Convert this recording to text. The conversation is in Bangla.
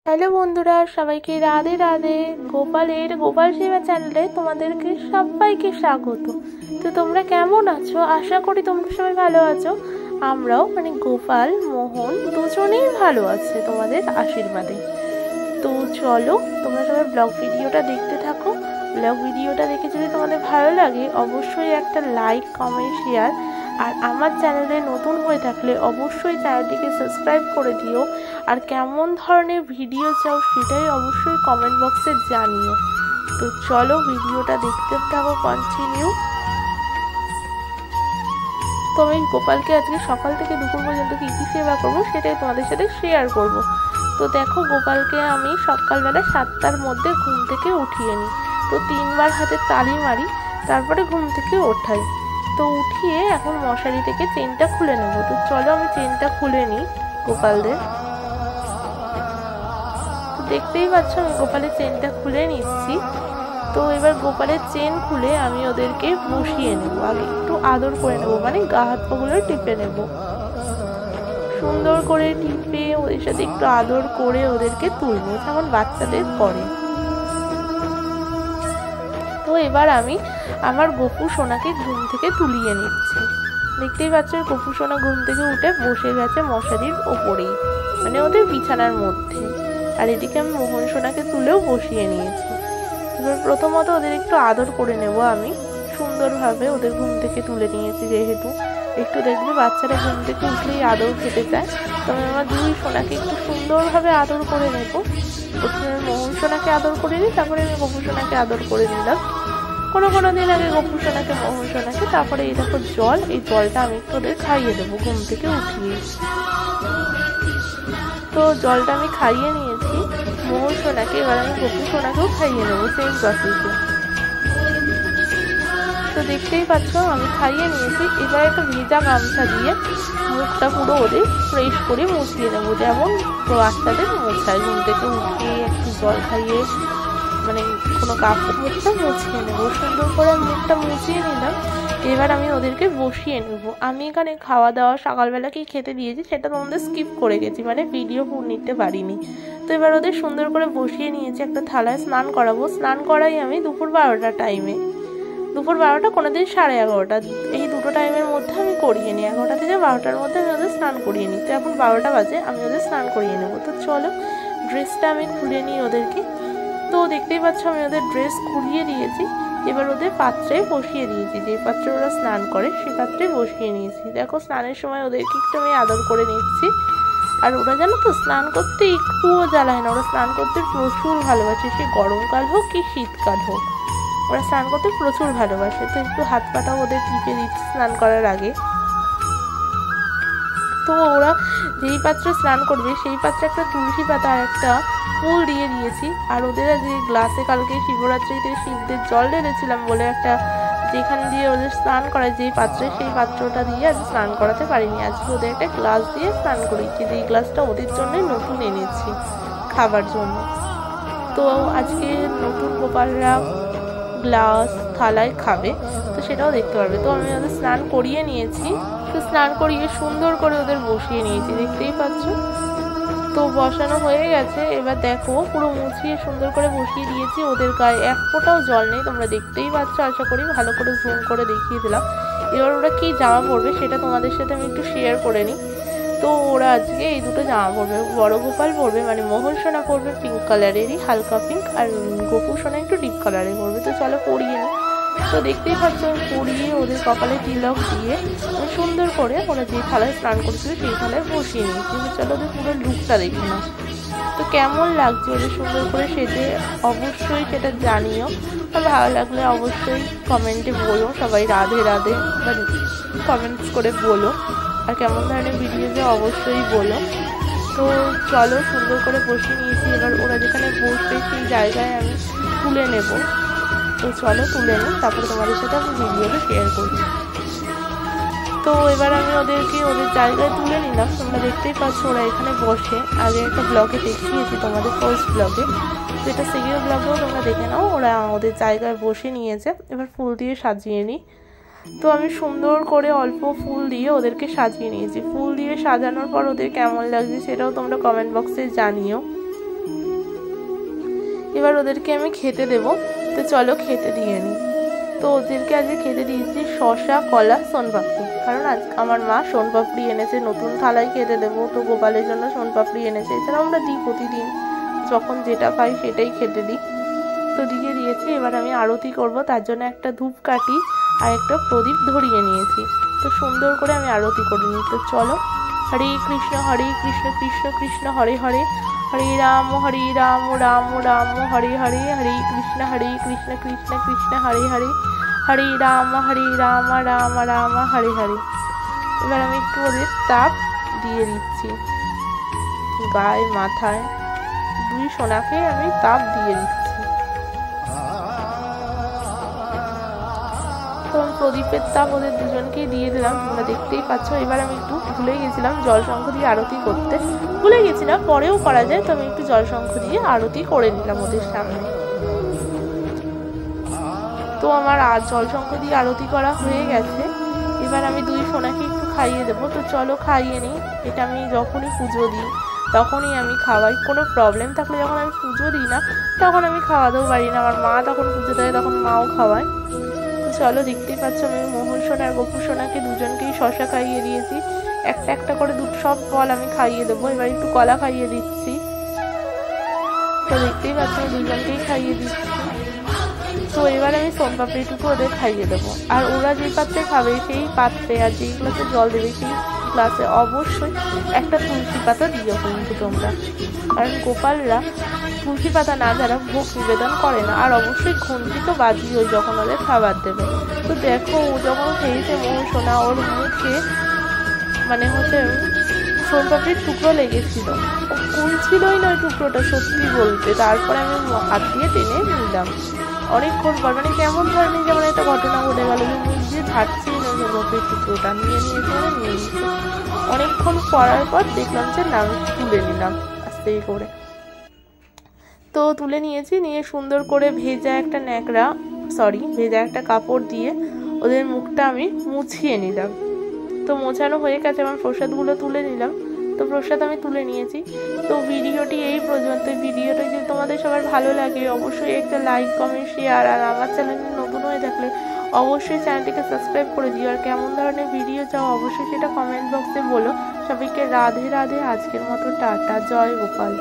হ্যালো বন্ধুরা, সবাইকে রাধে রাধে। গোপাল সেবা চ্যানেলে তোমাদেরকে সবাইকে স্বাগত। তো তোমরা কেমন আছো? আশা করি তোমরা সবাই ভালো আছো। আমরাও গোপাল মোহন দুজনেই ভালো আছে তোমাদের আশীর্বাদে। তো চলো তোমরা সবাই ব্লগ ভিডিওটা দেখতে থাকো। ব্লগ ভিডিওটা দেখে যদি তোমাদের ভালো লাগে অবশ্যই একটা লাইক, কমেন্ট, শেয়ার, আর আমার চ্যানেলে নতুন হয়ে থাকলে অবশ্যই চ্যানেলটিকে সাবস্ক্রাইব করে দিও। আর কেমন ধরনের ভিডিও চাও সেটাই অবশ্যই কমেন্ট বক্সে জানিও। তো চলো ভিডিওটা দেখতে থাকো কন্টিনিউ। তো আমি গোপালকে আজকে সকাল থেকে দুপুর পর্যন্ত কী কী সেবা করবো সেটাই তোমাদের সাথে শেয়ার করব। তো দেখো, গোপালকে আমি সকালবেলা 7টার মধ্যে ঘুম থেকে উঠিয়ে নিই। তো 3বার হাতে তালি মারি, তারপরে ঘুম থেকে ওঠাই। তো উঠিয়ে এখন মশারি থেকে চেনটা খুলে নেব। তো চলো আমি চেনটা খুলে নিই গোপালদের। তো দেখতেই পাচ্ছ আমি গোপালের চেনটা খুলে নিচ্ছি। তো এবার গোপালের চেন খুলে আমি ওদেরকে বসিয়ে নেব। আগে একটু আদর করে নেব, গা হাত পাগুলো টিপে নেব। সুন্দর করে টিপে ওদের সাথে একটু আদর করে ওদেরকে তুলবো, যেমন বাচ্চাদের করে। তো এবার আমি আমার গপু সোনাকে ঘুম থেকে তুলিয়ে নিচ্ছি। দেখতেই পাচ্ছ গপু সোনা ঘুম থেকে উঠে বসে গেছে মশারির ওপরেই, ওদের বিছানার মধ্যে। আর এদিকে আমি মোহন সোনাকে তুলেও বসিয়ে নিয়েছি। এবার প্রথমত ওদের একটু আদর করে নেব আমি সুন্দরভাবে। ওদের ঘুম থেকে তুলে নিয়েছি যেহেতু, একটু দেখবে বাচ্চারা ঘুম থেকে উঠলেই আদর খেতে চায়। তো আমি আমার দুই সোনাকে একটু সুন্দরভাবে আদর করে নেব। প্রথমে মোহন সোনাকে আদর করে নিই, তারপরে আমি গপু সোনাকে আদর করে নিলাম। কোনো দিন আগে গপু সোনাকে, মোহন সোনাকে, তারপরে এই দেখো জল, এই জলটা আমি একটু ওদের খাইয়ে দেবো ঘুম থেকে উঠিয়ে। তো জলটা আমি খাইয়ে নিয়েছি মোহন সোনাকে, এবার আমি গপু সোনাকেও খাইয়ে নেবো সেম প্রসেসে। তো দেখতেই পাচ্ছ আমি খাইয়ে নিয়েছি। এবার একটা ভেজা গামছা দিয়ে মুখটা পুরো ওদের ফ্রেশ করে মুছিয়ে নেবো, যেমন বাচ্চাদের মোছায়। ঘুম থেকে উঠে একটু জল খাইয়ে কোনো কাপড় মুখটা মুছিয়ে নেবো। সুন্দর করে মুখটা মুছিয়ে নিলাম। এবার আমি ওদেরকে বসিয়ে নেবো। আমি এখানে খাওয়া দাওয়া সকালবেলা কি খেতে দিয়েছি সেটা তোমাদের স্কিপ করে গেছি, ভিডিও নিতে পারিনি। তো এবার ওদের সুন্দর করে বসিয়ে নিয়েছি একটা থালায়। স্নান করাবো। স্নান করাই আমি দুপুর 12টার টাইমে। দুপুর 12টা, কোনোদিন 11:30, এই দুটো টাইমের মধ্যে আমি করিয়ে নিই। 11টা থেকে 12টার মধ্যে আমি ওদের স্নান করিয়ে নিই। তো এখন 12টা বাজে, আমি ওদের স্নান করিয়ে নেবো। তো চলো ড্রেসটা আমি খুলে নিই ওদেরকে। তো দেখতেই পাচ্ছ আমি ওদের ড্রেস খুলিয়ে দিয়েছি। এবার ওদের পাত্রে বসিয়ে দিয়েছি, যে পাত্রে ওরা স্নান করে সেই পাত্রে বসিয়ে নিয়েছি। দেখো স্নানের সময় ওদেরকে একটু আমি আদর করে নিচ্ছি। আর ওরা জানো তো স্নান করতে একটুও জ্বালায় না, ওরা স্নান করতে প্রচুর ভালোবাসে। সে গরমকাল হোক কি শীতকাল হোক, ওরা স্নান করতে প্রচুর ভালোবাসে। তো একটু হাত পাটাও ওদের টিপে দিচ্ছি স্নান করার আগে। তো ওরা যেই পাত্রে স্নান করবে সেই পাত্রে একটা তুলসী পাতা আর একটা ফুল দিয়ে দিয়েছি। আর ওদের যে গ্লাসে কালকে শিবরাত্রিতে শিবদের জল ঢেলেছিলাম বলে একটা, যেখান দিয়ে ওদের স্নান করায় যেই পাত্রে, সেই পাত্রটা দিয়ে আজ স্নান করাতে পারিনি। আজকে ওদের একটা গ্লাস দিয়ে স্নান করিয়েছি, যেই গ্লাসটা ওদের জন্যই নতুন এনেছি খাবার জন্য। তো আজকে নতুন গোপালরা গ্লাস থালায় খাবে, তো সেটাও দেখতে পারবে। তো আমি ওদের স্নান করিয়ে নিয়েছি। তো স্নান করিয়ে সুন্দর করে ওদের বসিয়ে নিয়েছি, দেখতেই পাচ্ছ। তো বসানো হয়ে গেছে। এবার দেখো পুরো মুছিয়ে সুন্দর করে বসিয়ে দিয়েছি। ওদের গায়ে এক ফোঁটাও জল নেই, তোমরা দেখতেই পাচ্ছ। আশা করি ভালো করে জুম করে দেখিয়ে দিলাম। এবার ওরা কি জামা পরবে সেটা তোমাদের সাথে আমি একটু শেয়ার করে নিই। তো ওরা আজকে এই দুটো জামা পরবে। বড় গোপাল পরবে, মোহন সোনা পরবে পিঙ্ক কালারেরই, হালকা পিঙ্ক, আর গপু সোনা একটু ডিপ কালারে পরবে। তো চলো পরিয়ে নিই। তো দেখতেই পাচ্ছ পরিয়ে ওদের কপালে তিলক দিয়ে সুন্দর করে ওরা যে থালায় স্নান করছিল সেই থালায় বসিয়ে নিয়েছি। চলো ওদের পুরো লুকটা দেখে নাও। তো কেমন লাগছে ওদের সুন্দর করে সেজে অবশ্যই সেটা জানিও। আর ভালো লাগলে অবশ্যই কমেন্টে বলো, সবাই রাধে রাধে কমেন্টস করে বলো। আর কেমন ধরনের ভিডিও যে অবশ্যই বলো। তো চলো সুন্দর করে বসিয়ে নিয়েছি। এবার ওরা যেখানে বসবে সেই জায়গায় আমি তুলে নেব। তো চলো তুলে নিই, তারপরে তোমাদের সাথে আমি ভিডিওটা শেয়ার করছি। তো এবার আমি ওদেরকে ওদের জায়গায় তুলে নিলাম। তোমরা দেখতেই পাচ্ছ ওরা এখানে বসে। আগে একটা ব্লগে দেখিয়েছি তোমাদের, ফার্স্ট ব্লগে, তো এটা সেকেন্ড ব্লগেও তোমরা দেখে নাও। ওরা ওদের জায়গায় বসে নিয়েছে। এবার ফুল দিয়ে সাজিয়ে নিই। তো আমি সুন্দর করে অল্প ফুল দিয়ে ওদেরকে সাজিয়ে নিয়েছি। ফুল দিয়ে সাজানোর পর ওদের কেমন লাগছে সেটাও তোমরা কমেন্ট বক্সে জানিও। এবার ওদেরকে আমি খেতে দেবো, তো চলো খেতে দিয়ে নিই। তো ওদেরকে আজকে খেতে দিয়েছি শসা, কলা, সোনপাপড়ি, কারণ আজ আমার মা সোনপাপড়ি এনেছে, নতুন থালায় খেতে দেবো, তো গোপালের জন্য সোনপাপড়ি এনেছে। এছাড়াও আমরা দিই প্রতিদিন, যখন যেটা পাই সেটাই খেতে দিই। তো দিয়ে দিয়েছি। এবার আমি আরতি করব, তার জন্য একটা ধূপকাঠি আর একটা প্রদীপ ধরিয়ে নিয়েছি। তো সুন্দর করে আমি আরতি করে নিই। তো চলো, হরে কৃষ্ণ কৃষ্ণ কৃষ্ণ হরে হরে, হরে রাম রাম রাম হরে হরে, হরে কৃষ্ণ কৃষ্ণ কৃষ্ণ হরে হরে, হরে রাম রাম রাম হরে হরে। এবার আমি একটু ওদের তাপ দিয়ে দিচ্ছি গায়ে, মাথায়, দুই সোনাকে আমি তাপ দিয়ে দিচ্ছি। তো প্রদীপের তাপ ওদের দুজনকেই দিয়ে দিলাম, তোমরা দেখতেই পাচ্ছ। এবার আমি একটু ভুলে গেছিলাম জল শঙ্খ দিয়ে আরতি করতে, ভুলে গেছিলাম, পরেও করা যায়, তো আমি একটু জল শঙ্খ দিয়ে আরতি করে নিলাম ওদের সামনে। তো আমার জল শঙ্খ দিয়ে আরতি করা হয়ে গেছে। এবার আমি দুই সোনাকে একটু খাইয়ে দেবো। তো চলো খাইয়ে নিই। এটা আমি যখনই পুজো দিই তখনই আমি খাওয়াই। কোনো প্রবলেম থাকলে যখন আমি পুজো দিই না তখন আমি খাওয়াতেও পারি না, আমার মা তখন পুজো দেয়, তখন মাও খাওয়ায়। চলো দেখতেই পাচ্ছ আমি মোহন সোনা আর গোপুর সোনাকে দুজনকেই শসা খাইয়ে দিয়েছি, একটা একটা করে সব ফল আমি খাইয়ে দেবো। এবার একটু কলা খাইয়ে দিচ্ছি। তো দেখতেই পাচ্ছ আমি দুজনকেই খাইয়ে দিচ্ছি। তো এবার আমি সোনপাপড়িটুকু ওদের খাইয়ে দেবো। আর ওরা যে পাত্রে খাবে সেই পাত্রে আর যেই গ্লাসে জল দেবে সেই গ্লাসে অবশ্যই একটা তুলসী পাতা দিও কিন্তু তোমরা, কারণ গোপালরা তুলসী পাতা না যারা ভোগ নিবেদন করে না। আর অবশ্যই ঘন্টি তো বাজিও যখন ওদের খাবার দেবে। তো দেখো ও যখন খেয়েছে মোহন সোনা, ওর মুখে মানে হচ্ছে সোনপাপড়ির টুকরো লেগেছিল, ও কুলছিলই না ওই টুকরোটা সত্যি বলতে। তারপরে আমি হাত দিয়ে টেনে নিলাম অনেকক্ষণ পর, মানে কেমন ধরনের যেমন একটা ঘটনা ঘটে গেল যে মুখ দিয়ে ঝাড়ছেই না সোনপাপড়ির টুকরোটা, নিয়ে নিয়েছে। অনেকক্ষণ পড়ার পর দেখলাম যে না, আমি তুলে নিলাম আস্তে করে। তো তুলে নিয়েছি, নিয়ে সুন্দর করে ভেজা একটা কাপড় দিয়ে ওদের মুখটা আমি মুছিয়ে নিলাম। তো মোছানো হয়ে গেছে, আমার প্রসাদগুলো তুলে নিলাম। তো প্রসাদ আমি তুলে নিয়েছি। তো ভিডিওটি এই পর্যন্ত। ভিডিওটা যদি তোমাদের সবার ভালো লাগে অবশ্যই একটা লাইক, কমেন্ট, শেয়ার, আর আমার চ্যানেলে নতুন হয়ে থাকলে অবশ্যই চ্যানেলটিকে সাবস্ক্রাইব করে দিও। আর কেমন ধরনের ভিডিও চাও অবশ্যই সেটা কমেন্ট বক্সে বলো। সবাইকে রাধে রাধে। আজকের মতো টাটা, জয় গোপাল।